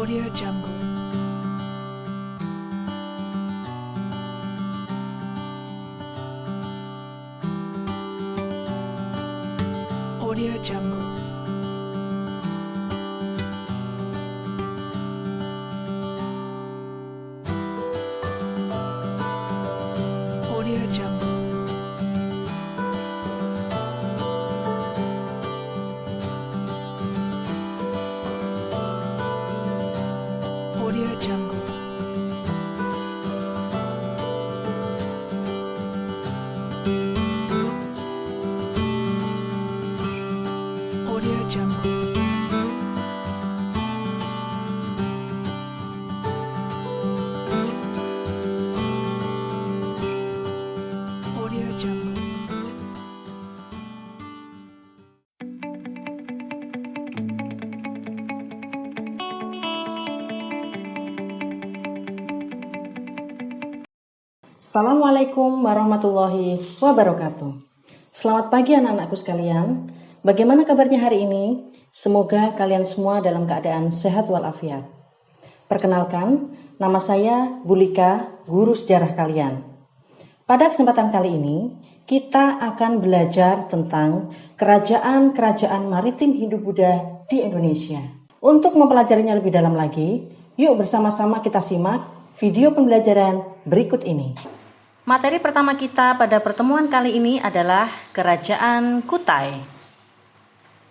Audio Jungle. Audio Jungle. Audio Jungle. Audio Jungle. Audio Jungle. Audio Jungle. Assalamualaikum warahmatullahi wabarakatuh. Selamat pagi anak-anakku sekalian. Bagaimana kabarnya hari ini? Semoga kalian semua dalam keadaan sehat walafiat. Perkenalkan, nama saya Bulika, guru sejarah kalian. Pada kesempatan kali ini, kita akan belajar tentang kerajaan-kerajaan maritim Hindu-Buddha di Indonesia. Untuk mempelajarinya lebih dalam lagi, yuk bersama-sama kita simak video pembelajaran berikut ini. Materi pertama kita pada pertemuan kali ini adalah Kerajaan Kutai.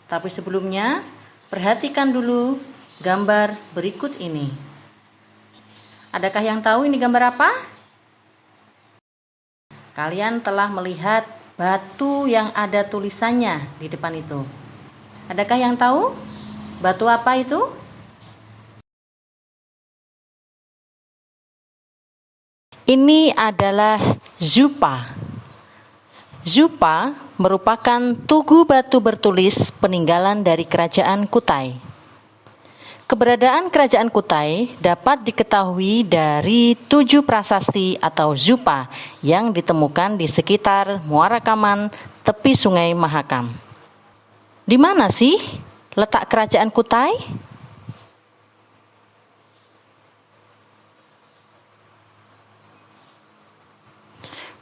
Tapi sebelumnya, perhatikan dulu gambar berikut ini. Adakah yang tahu ini gambar apa? Kalian telah melihat batu yang ada tulisannya di depan itu. Adakah yang tahu batu apa itu? Ini adalah Zupa. Zupa merupakan tugu batu bertulis peninggalan dari Kerajaan Kutai. Keberadaan Kerajaan Kutai dapat diketahui dari 7 prasasti atau Zupa yang ditemukan di sekitar Muara Kaman, tepi Sungai Mahakam. Di mana sih letak Kerajaan Kutai?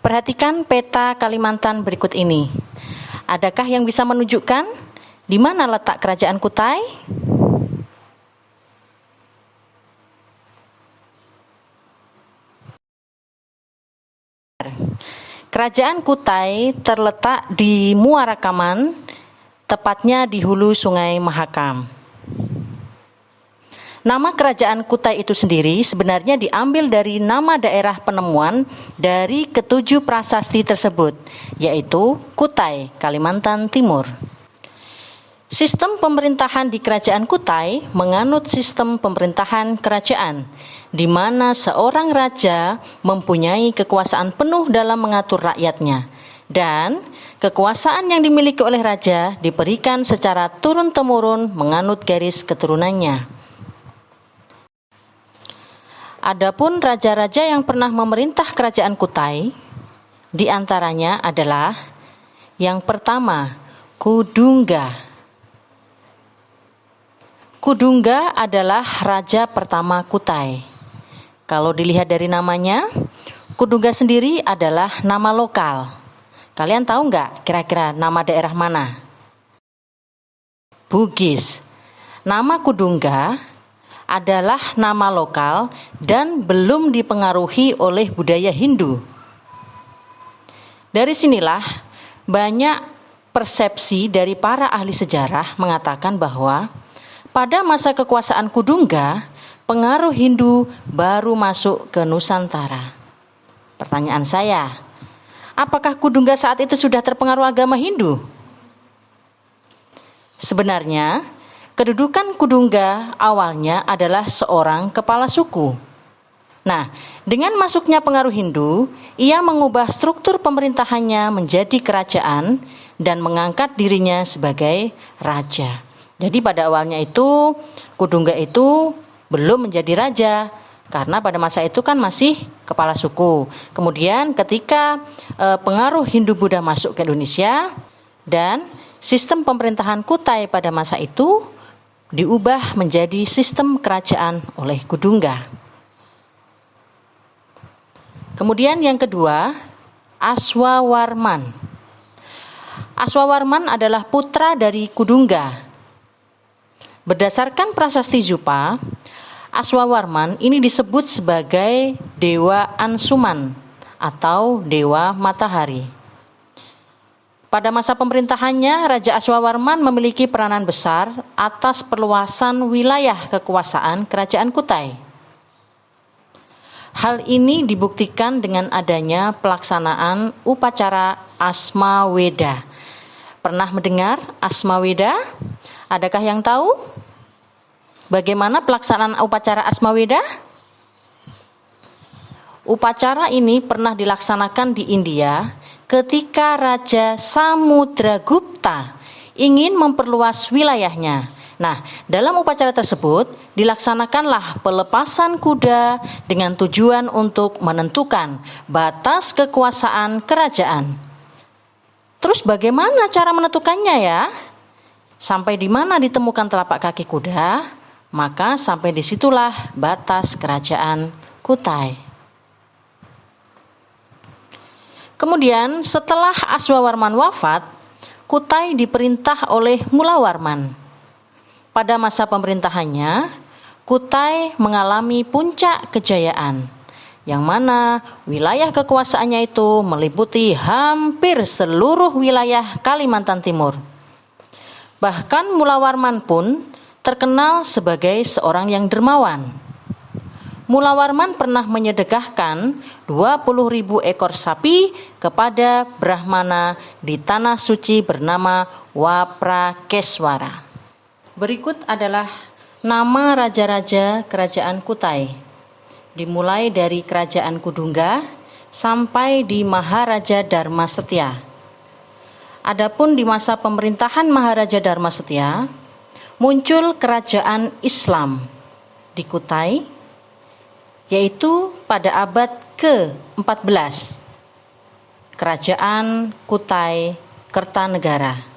Perhatikan peta Kalimantan berikut ini. Adakah yang bisa menunjukkan di mana letak Kerajaan Kutai? Kerajaan Kutai terletak di Muara Kaman, tepatnya di hulu Sungai Mahakam. Nama Kerajaan Kutai itu sendiri sebenarnya diambil dari nama daerah penemuan dari ketujuh prasasti tersebut, yaitu Kutai, Kalimantan Timur. Sistem pemerintahan di Kerajaan Kutai menganut sistem pemerintahan kerajaan, di mana seorang raja mempunyai kekuasaan penuh dalam mengatur rakyatnya, dan kekuasaan yang dimiliki oleh raja diberikan secara turun-temurun menganut garis keturunannya. Adapun raja-raja yang pernah memerintah Kerajaan Kutai, di antaranya adalah yang pertama, Kudungga. Kudungga adalah raja pertama Kutai. Kalau dilihat dari namanya, Kudungga sendiri adalah nama lokal. Kalian tahu nggak kira-kira nama daerah mana? Bugis. Nama Kudungga adalah nama lokal dan belum dipengaruhi oleh budaya Hindu. Dari sinilah banyak persepsi dari para ahli sejarah mengatakan bahwa pada masa kekuasaan Kudungga, pengaruh Hindu baru masuk ke Nusantara. Pertanyaan saya, apakah Kudungga saat itu sudah terpengaruh agama Hindu? Sebenarnya, kedudukan Kudungga awalnya adalah seorang kepala suku. Nah, dengan masuknya pengaruh Hindu, ia mengubah struktur pemerintahannya menjadi kerajaan dan mengangkat dirinya sebagai raja. Jadi pada awalnya itu, Kudungga itu belum menjadi raja, karena pada masa itu kan masih kepala suku. Kemudian ketika pengaruh Hindu-Buddha masuk ke Indonesia dan sistem pemerintahan Kutai pada masa itu diubah menjadi sistem kerajaan oleh Kudungga. Kemudian yang kedua, Aswawarman. Aswawarman adalah putra dari Kudungga. Berdasarkan prasasti Zupa, Aswawarman ini disebut sebagai Dewa Ansuman atau Dewa Matahari. Pada masa pemerintahannya, Raja Aswawarman memiliki peranan besar atas perluasan wilayah kekuasaan Kerajaan Kutai. Hal ini dibuktikan dengan adanya pelaksanaan upacara Asmaweda. Pernah mendengar Asmaweda? Adakah yang tahu bagaimana pelaksanaan upacara Asmaweda? Upacara ini pernah dilaksanakan di India ketika Raja Samudragupta ingin memperluas wilayahnya. Nah, dalam upacara tersebut dilaksanakanlah pelepasan kuda dengan tujuan untuk menentukan batas kekuasaan kerajaan. Terus bagaimana cara menentukannya ya? Sampai di mana ditemukan telapak kaki kuda, maka sampai disitulah batas kerajaan Kutai. Kemudian setelah Aswawarman wafat, Kutai diperintah oleh Mulawarman. Pada masa pemerintahannya, Kutai mengalami puncak kejayaan, yang mana wilayah kekuasaannya itu meliputi hampir seluruh wilayah Kalimantan Timur. Bahkan Mulawarman pun terkenal sebagai seorang yang dermawan. Mulawarman pernah menyedekahkan 20.000 ekor sapi kepada Brahmana di tanah suci bernama Waprakeswara. Berikut adalah nama raja-raja kerajaan Kutai, dimulai dari kerajaan Kudungga sampai di Maharaja Dharmasetya. Adapun di masa pemerintahan Maharaja Dharmasetya, muncul kerajaan Islam di Kutai, yaitu pada abad ke-14, Kerajaan Kutai Kertanegara.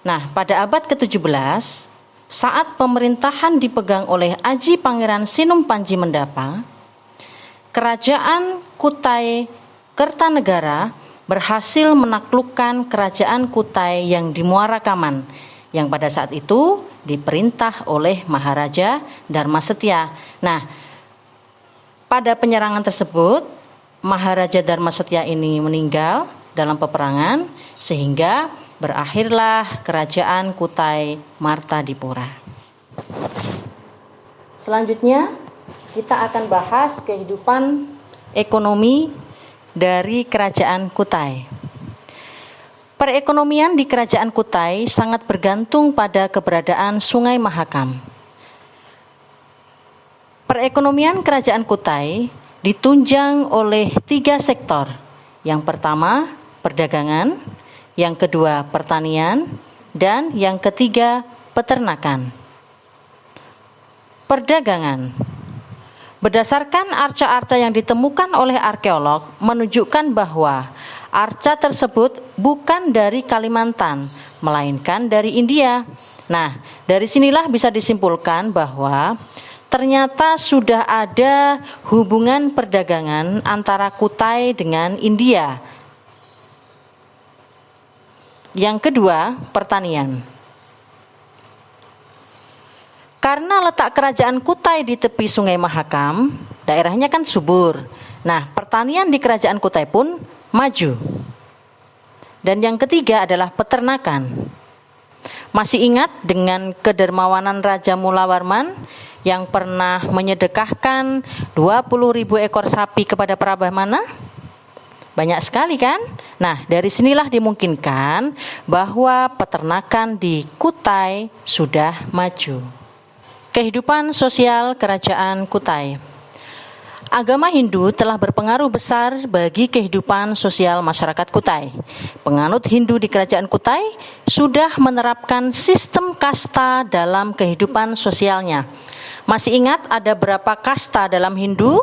Nah, pada abad ke-17, saat pemerintahan dipegang oleh Aji Pangeran Sinum Panji Mendapa, Kerajaan Kutai Kertanegara berhasil menaklukkan kerajaan Kutai yang di Muara Kaman, yang pada saat itu diperintah oleh Maharaja Dharmasetya. Nah, pada penyerangan tersebut, Maharaja Dharmasetya ini meninggal dalam peperangan, sehingga berakhirlah kerajaan Kutai Martadipura. Selanjutnya, kita akan bahas kehidupan ekonomi dari kerajaan Kutai. Perekonomian di kerajaan Kutai sangat bergantung pada keberadaan Sungai Mahakam. Perekonomian kerajaan Kutai ditunjang oleh 3 sektor. Yang pertama, perdagangan, yang kedua, pertanian, dan yang ketiga, peternakan. Perdagangan. Berdasarkan arca-arca yang ditemukan oleh arkeolog menunjukkan bahwa arca tersebut bukan dari Kalimantan, melainkan dari India. Nah, dari sinilah bisa disimpulkan bahwa ternyata sudah ada hubungan perdagangan antara Kutai dengan India. Yang kedua, pertanian. Karena letak kerajaan Kutai di tepi Sungai Mahakam, daerahnya kan subur. Nah, pertanian di kerajaan Kutai pun maju. Dan yang ketiga adalah peternakan. Masih ingat dengan kedermawanan Raja Mulawarman yang pernah menyedekahkan 20.000 ekor sapi kepada Prabhamana? Banyak sekali kan? Nah, dari sinilah dimungkinkan bahwa peternakan di Kutai sudah maju. Kehidupan sosial kerajaan Kutai. Agama Hindu telah berpengaruh besar bagi kehidupan sosial masyarakat Kutai. Penganut Hindu di kerajaan Kutai sudah menerapkan sistem kasta dalam kehidupan sosialnya. Masih ingat ada berapa kasta dalam Hindu?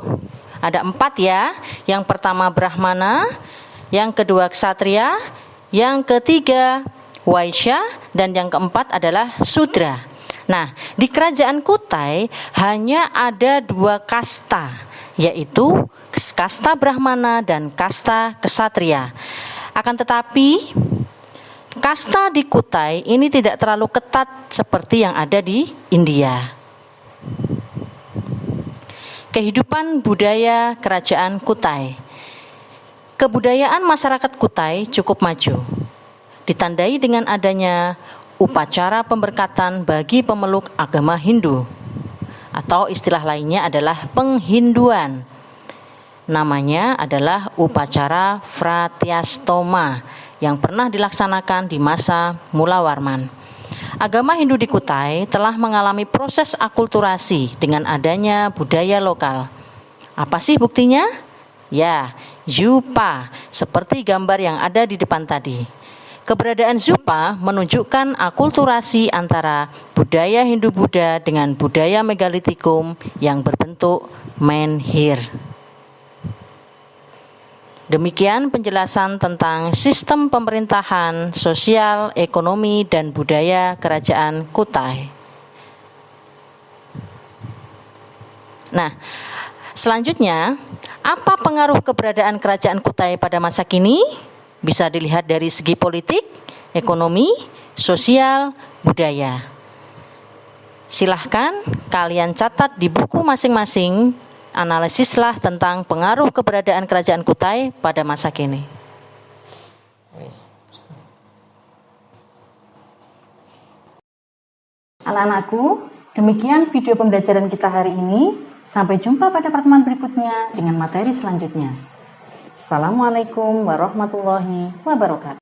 Ada 4 ya. Yang pertama Brahmana, yang kedua Ksatria, yang ketiga Waisya, dan yang keempat adalah Sudra. Nah, di kerajaan Kutai hanya ada 2 kasta, yaitu kasta Brahmana dan kasta Ksatria. Akan tetapi, kasta di Kutai ini tidak terlalu ketat seperti yang ada di India. Kehidupan budaya kerajaan Kutai. Kebudayaan masyarakat Kutai cukup maju, ditandai dengan adanya upacara pemberkatan bagi pemeluk agama Hindu, atau istilah lainnya adalah penghinduan. Namanya adalah upacara Fratyastoma yang pernah dilaksanakan di masa Mula Warman. Agama Hindu di Kutai telah mengalami proses akulturasi dengan adanya budaya lokal. Apa sih buktinya? Ya, Zupa, seperti gambar yang ada di depan tadi. Keberadaan Zupa menunjukkan akulturasi antara budaya Hindu-Buddha dengan budaya megalitikum yang berbentuk menhir. Demikian penjelasan tentang sistem pemerintahan, sosial, ekonomi, dan budaya kerajaan Kutai. Nah, selanjutnya, apa pengaruh keberadaan kerajaan Kutai pada masa kini? Bisa dilihat dari segi politik, ekonomi, sosial, budaya. Silahkan kalian catat di buku masing-masing, analisislah tentang pengaruh keberadaan kerajaan Kutai pada masa kini. Anak-anakku, demikian video pembelajaran kita hari ini. Sampai jumpa pada pertemuan berikutnya dengan materi selanjutnya. Assalamualaikum warahmatullahi wabarakatuh.